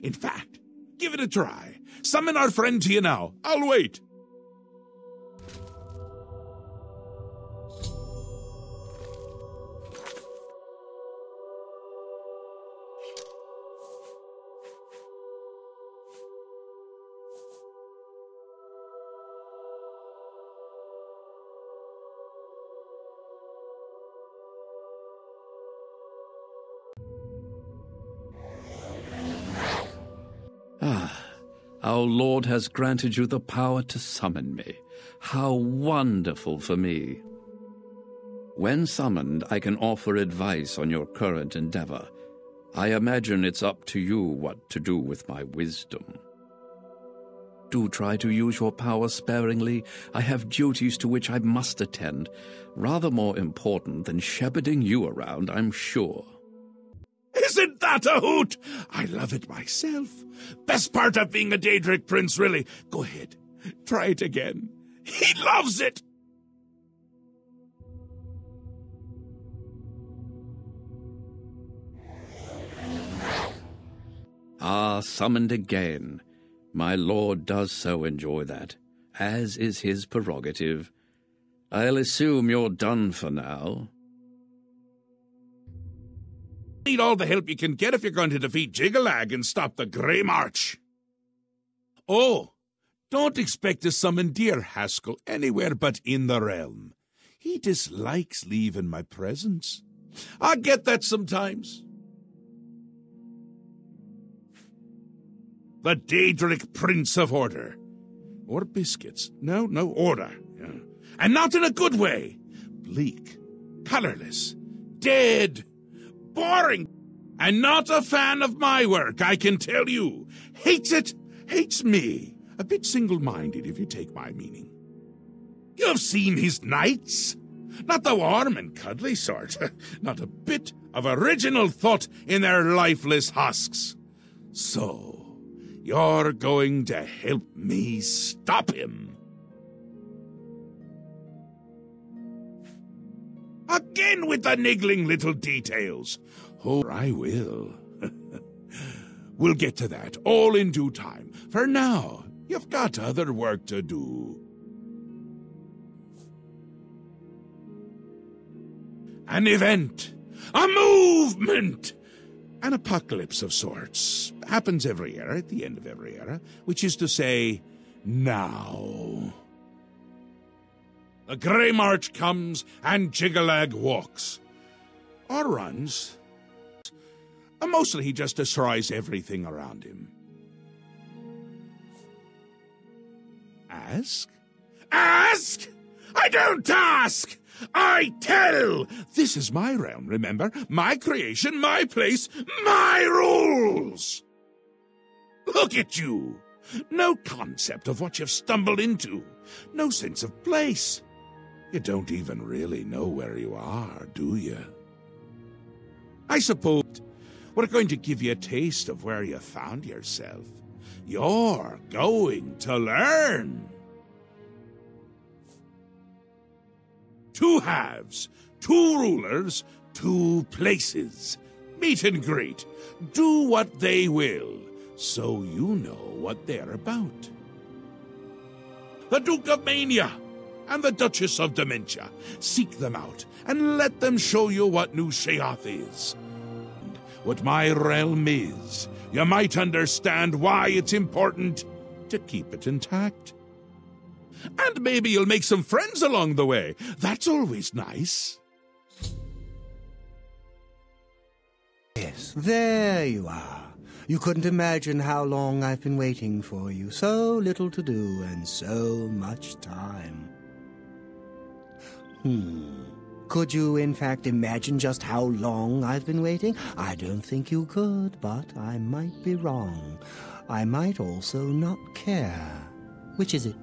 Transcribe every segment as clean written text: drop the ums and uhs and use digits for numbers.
In fact, give it a try. Summon our friend to you now. I'll wait. Our Lord has granted you the power to summon me. How wonderful for me! When summoned, I can offer advice on your current endeavor. I imagine it's up to you what to do with my wisdom. Do try to use your power sparingly. I have duties to which I must attend, rather more important than shepherding you around, I'm sure. Isn't that a hoot? I love it myself. Best part of being a Daedric prince, really. Go ahead. Try it again. He loves it. Ah, summoned again. My lord does so enjoy that, as is his prerogative. I'll assume you're done for now. Need all the help you can get if you're going to defeat Jiggalag and stop the Grey March. Oh, don't expect to summon dear Haskill anywhere but in the realm. He dislikes leaving my presence. I get that sometimes. The Daedric Prince of Order. Or biscuits. No, order. Yeah. And not in a good way. Bleak, colorless, dead, boring, and not a fan of my work, I can tell you. Hates it, hates me. A bit single-minded, if you take my meaning. You've seen his knights. Not the warm and cuddly sort. Not a bit of original thought in their lifeless husks. So, you're going to help me stop him. Again with the niggling little details. Oh, I will. We'll get to that, all in due time. For now, you've got other work to do. An event, a movement, an apocalypse of sorts. Happens every era, at the end of every era, which is to say, now. The Grey March comes and Jiggalag walks. Or runs. Mostly he just destroys everything around him. Ask? Ask? I don't ask! I tell! This is my realm, remember? My creation, my place, my rules! Look at you! No concept of what you've stumbled into. No sense of place. You don't even really know where you are, do you? I suppose we're going to give you a taste of where you found yourself. You're going to learn. 2 halves, 2 rulers, 2 places. Meet and greet. Do what they will, so you know what they're about. The Duke of Mania and the Duchess of Dementia. Seek them out and let them show you what New Sheoth is. And what my realm is. You might understand why it's important to keep it intact. And maybe you'll make some friends along the way. That's always nice. Yes, there you are. You couldn't imagine how long I've been waiting for you. So little to do and so much time. Could you, in fact, imagine just how long I've been waiting? I don't think you could, but I might be wrong. I might also not care. Which is it?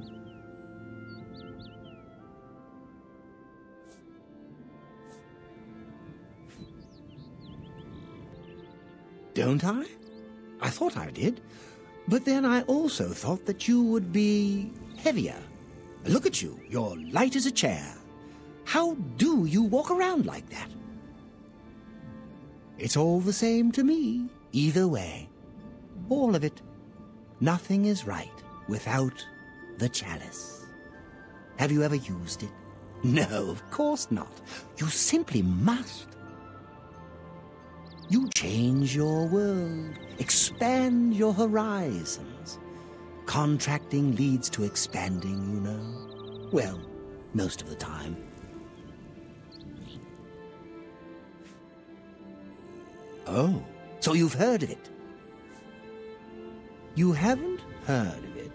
Don't I? I thought I did. But then I also thought that you would be heavier. Look at you. You're light as a chair. How do you walk around like that? It's all the same to me, either way. All of it. Nothing is right without the chalice. Have you ever used it? No, of course not. You simply must. You change your world, expand your horizons. Contracting leads to expanding, you know. Well, most of the time. Oh, so you've heard of it. You haven't heard of it,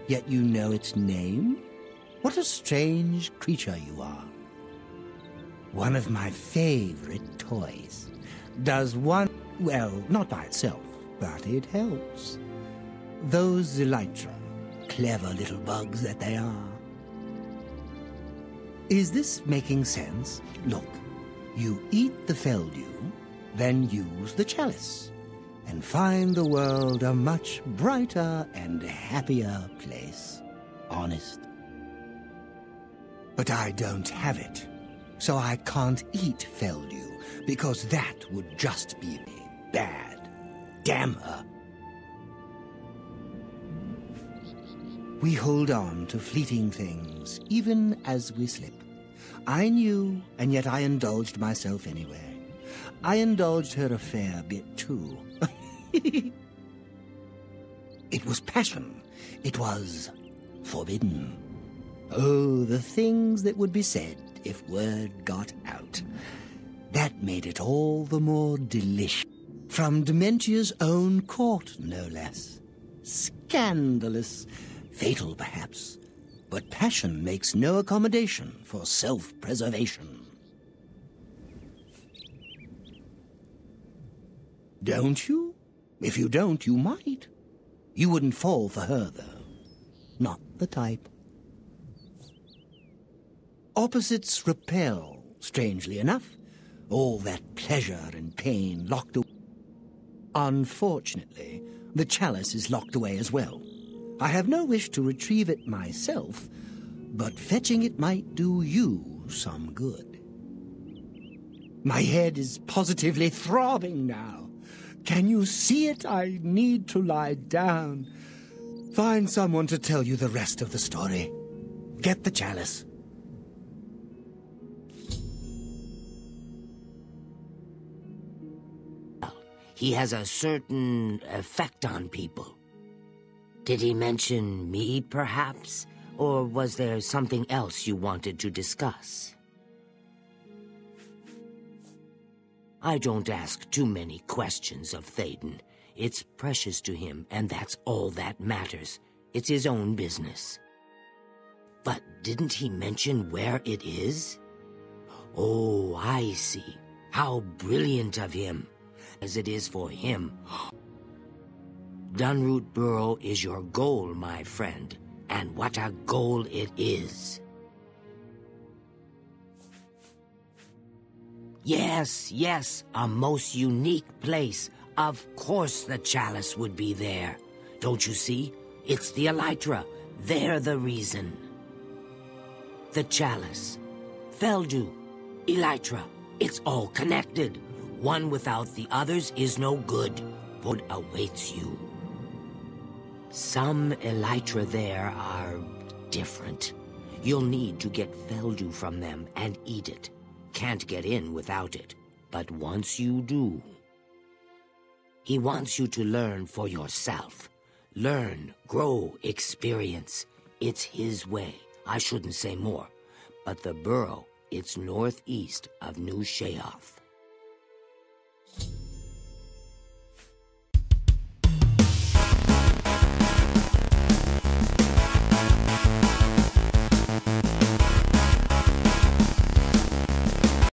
yet you know its name? What a strange creature you are. One of my favorite toys. Does one... well, not by itself, but it helps. Those elytra, clever little bugs that they are. Is this making sense? Look, you eat the feldew, then use the chalice, and find the world a much brighter and happier place. Honest. But I don't have it, so I can't eat feldew, because that would just be bad. Damn her. We hold on to fleeting things, even as we slip. I knew, and yet I indulged myself anyway. I indulged her a fair bit, too. It was passion. It was forbidden. Oh, the things that would be said if word got out. That made it all the more delicious. From Dementia's own court, no less. Scandalous. Fatal, perhaps. But passion makes no accommodation for self-preservation. Don't you? If you don't, you might. You wouldn't fall for her, though. Not the type. Opposites repel, strangely enough. All that pleasure and pain locked away. Unfortunately, the chalice is locked away as well. I have no wish to retrieve it myself, but fetching it might do you some good. My head is positively throbbing now. Can you see it? I need to lie down. Find someone to tell you the rest of the story. Get the chalice. He has a certain effect on people. Did he mention me, perhaps? Or was there something else you wanted to discuss? I don't ask too many questions of Théden. It's precious to him, and that's all that matters. It's his own business. But didn't he mention where it is? Oh, I see. How brilliant of him. As it is for him. Dunroot Burrow is your goal, my friend. And what a goal it is. Yes, a most unique place. Of course the chalice would be there. Don't you see? It's the elytra. They're the reason. The chalice, feldew, elytra, it's all connected. One without the others is no good. What awaits you? Some elytra there are different. You'll need to get feldew from them and eat it. Can't get in without it. But once you do... He wants you to learn for yourself. Learn, grow, experience. It's his way. I shouldn't say more. But the burrow, it's northeast of New Sheoth.